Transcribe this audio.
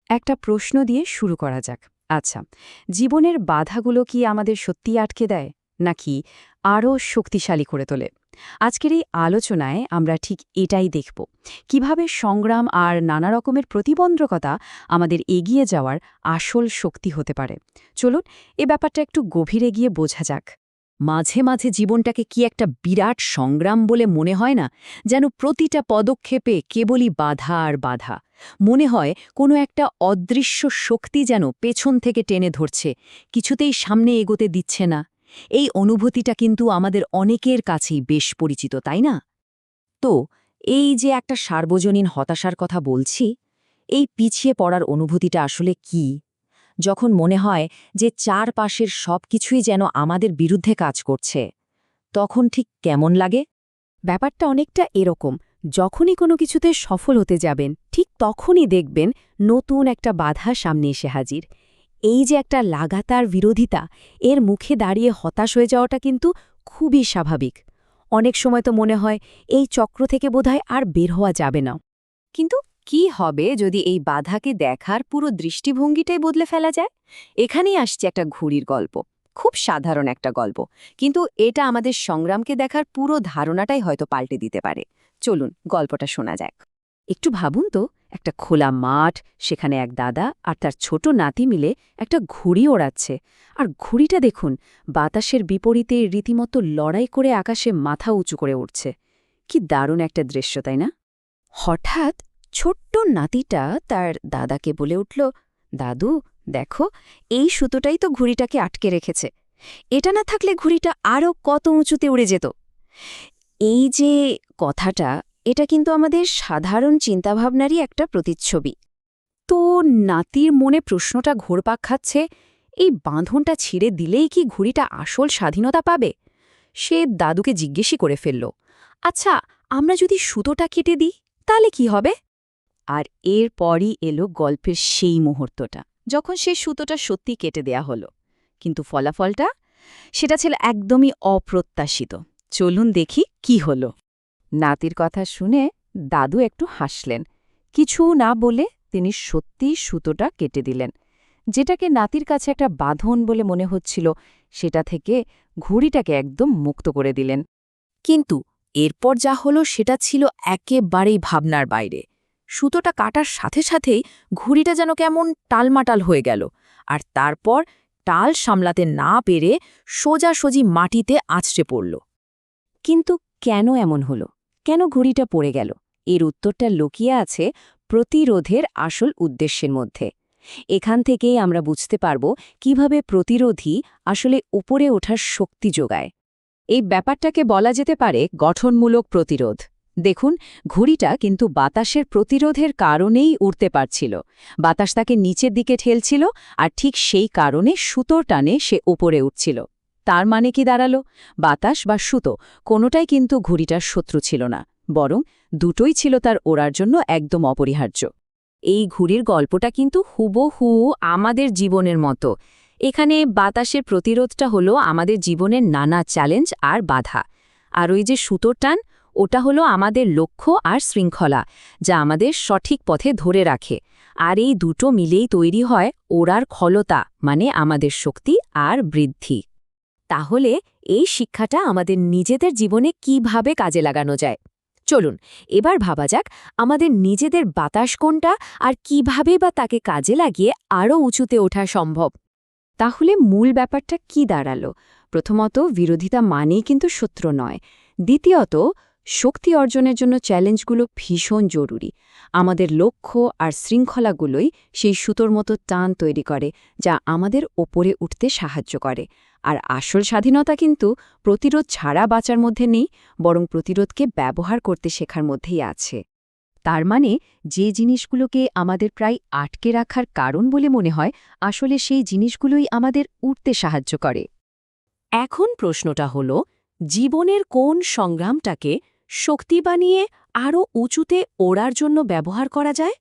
একটা প্রশ্ন দিয়ে শুরু করা যাক। আচ্ছা, জীবনের বাধাগুলো কি আমাদের সত্যিই আটকে দেয়, নাকি আরও শক্তিশালী করে তোলে? আজকের এই আলোচনায় আমরা ঠিক এটাই দেখব, কিভাবে সংগ্রাম আর নানা রকমের প্রতিবন্ধকতা আমাদের এগিয়ে যাওয়ার আসল শক্তি হতে পারে। চলুন এ ব্যাপারটা একটু গভীরে গিয়ে বোঝা যাক। মাঝে মাঝে জীবনটাকে কি একটা বিরাট সংগ্রাম বলে মনে হয় না? যেন প্রতিটা পদক্ষেপে কেবলই বাধা আর বাধা। মনে হয় কোনো একটা অদৃশ্য শক্তি যেন পেছন থেকে টেনে ধরছে, কিছুতেই সামনে এগোতে দিচ্ছে না। এই অনুভূতিটা কিন্তু আমাদের অনেকের কাছেই বেশ পরিচিত, তাই না? তো এই যে একটা সার্বজনীন হতাশার কথা বলছি, এই পিছিয়ে পড়ার অনুভূতিটা আসলে কি? যখন মনে হয় যে চারপাশের সবকিছুই যেন আমাদের বিরুদ্ধে কাজ করছে, তখন ঠিক কেমন লাগে? ব্যাপারটা অনেকটা এরকম, যখনই কোনো কিছুতে সফল হতে যাবেন ঠিক তখনই দেখবেন নতুন একটা বাধা সামনে এসে হাজির। এই যে একটা লাগাতার বিরোধিতা, এর মুখে দাঁড়িয়ে হতাশ হয়ে যাওয়াটা কিন্তু খুবই স্বাভাবিক। অনেক সময় তো মনে হয় এই চক্র থেকে বোধহয় আর বের হওয়া যাবে না। কিন্তু কি হবে যদি এই বাধাকে দেখার পুরো দৃষ্টিভঙ্গিটাই বদলে ফেলা যায়? এখানেই আসছে একটা ঘুড়ির গল্প। খুব সাধারণ একটা গল্প, কিন্তু এটা আমাদের সংগ্রামকে দেখার পুরো ধারণাটাই হয়তো পাল্টে দিতে পারে। চলুন গল্পটা শোনা যাক। একটু ভাবুন তো, একটা খোলা মাঠ, সেখানে এক দাদা আর তার ছোট নাতি মিলে একটা ঘুড়ি ওড়াচ্ছে। আর ঘুড়িটা দেখুন, বাতাসের বিপরীতে রীতিমতো লড়াই করে আকাশে মাথা উঁচু করে উঠছে। কি দারুণ একটা দৃশ্য, তাই না? হঠাৎ ছোট্ট নাতিটা তার দাদাকে বলে উঠল, দাদু দেখো, এই সুতোটাই তো ঘুড়িটাকে আটকে রেখেছে। এটা না থাকলে ঘুড়িটা আরও কত উঁচুতে উড়ে যেত। এই যে কথাটা, এটা কিন্তু আমাদের সাধারণ চিন্তাভাবনারই একটা প্রতিচ্ছবি। তো নাতির মনে প্রশ্নটা ঘোরপাক খাচ্ছে, এই বাঁধনটা ছিঁড়ে দিলেই কি ঘুড়িটা আসল স্বাধীনতা পাবে? সে দাদুকে জিজ্ঞেসই করে ফেলল, আচ্ছা, আমরা যদি সুতোটা কেটে দিই তাহলে কি হবে? আর এরপরই এলো গল্পের সেই মুহূর্তটা, যখন সেই সুতোটা সত্যি কেটে দেয়া হলো। কিন্তু ফলাফলটা, সেটা ছিল একদমই অপ্রত্যাশিত। চলুন দেখি কি হলো। নাতির কথা শুনে দাদু একটু হাসলেন। কিছু না বলে তিনি সত্যিই সুতোটা কেটে দিলেন। যেটাকে নাতির কাছে একটা বাঁধন বলে মনে হচ্ছিল, সেটা থেকে ঘুড়িটাকে একদম মুক্ত করে দিলেন। কিন্তু এরপর যা হলো সেটা ছিল একেবারেই ভাবনার বাইরে। সুতোটা কাটার সাথে সাথেই ঘুড়িটা যেন কেমন টালমাটাল হয়ে গেল, আর তারপর টাল সামলাতে না পেরে সোজাসুজি মাটিতে আছড়ে পড়ল। কিন্তু কেন এমন হলো? কেন ঘুড়িটা পড়ে গেল? এর উত্তরটা লুকিয়ে আছে প্রতিরোধের আসল উদ্দেশ্যের মধ্যে। এখান থেকেই আমরা বুঝতে পারব কিভাবে প্রতিরোধী আসলে উপরে ওঠার শক্তি যোগায়। এই ব্যাপারটাকে বলা যেতে পারে গঠনমূলক প্রতিরোধ। দেখুন, ঘুড়িটা কিন্তু বাতাসের প্রতিরোধের কারণেই উড়তে পারছিল। বাতাস তাকে নিচের দিকে ঠেলছিল, আর ঠিক সেই কারণে সুতোর টানে সে ওপরে উঠছিল। তার মানে কি দাঁড়ালো? বাতাস বা সুতো কোনোটাই কিন্তু ঘুড়িটার শত্রু ছিল না, বরং দুটোই ছিল তার ওড়ার জন্য একদম অপরিহার্য। এই ঘুড়ির গল্পটা কিন্তু হুবহু আমাদের জীবনের মতো। এখানে বাতাসের প্রতিরোধটা হলো আমাদের জীবনের নানা চ্যালেঞ্জ আর বাধা, আর ওই যে সুতোর টান, ওটা হলো আমাদের লক্ষ্য আর শৃঙ্খলা, যা আমাদের সঠিক পথে ধরে রাখে। আর এই দুটো মিলেই তৈরি হয় ওড়ার ক্ষমতা, মানে আমাদের শক্তি আর বৃদ্ধি। তাহলে এই শিক্ষাটা আমাদের নিজেদের জীবনে কিভাবে কাজে লাগানো যায়? চলুন এবার ভাবা যাক আমাদের নিজেদের বাতাস কোনটা, আর কিভাবে বা তাকে কাজে লাগিয়ে আরও উঁচুতে ওঠা সম্ভব। তাহলে মূল ব্যাপারটা কি দাঁড়ালো? প্রথমত, বিরোধিতা মানেই কিন্তু শত্রু নয়। দ্বিতীয়ত, শক্তি অর্জনের জন্য চ্যালেঞ্জগুলো ভীষণ জরুরি। আমাদের লক্ষ্য আর শৃঙ্খলাগুলোই সেই সুতোর মতো টান তৈরি করে, যা আমাদের ওপরে উঠতে সাহায্য করে। আর আসল স্বাধীনতা কিন্তু প্রতিরোধ ছাড়া বাঁচার মধ্যে নেই, বরং প্রতিরোধকে ব্যবহার করতে শেখার মধ্যেই আছে। তার মানে যে জিনিসগুলোকে আমাদের প্রায় আটকে রাখার কারণ বলে মনে হয়, আসলে সেই জিনিসগুলোই আমাদের উঠতে সাহায্য করে। এখন প্রশ্নটা হলো, জীবনের কোন সংগ্রামটাকে শক্তি বানিয়ে আরও উঁচুতে ওড়ার জন্য ব্যবহার করা যায়?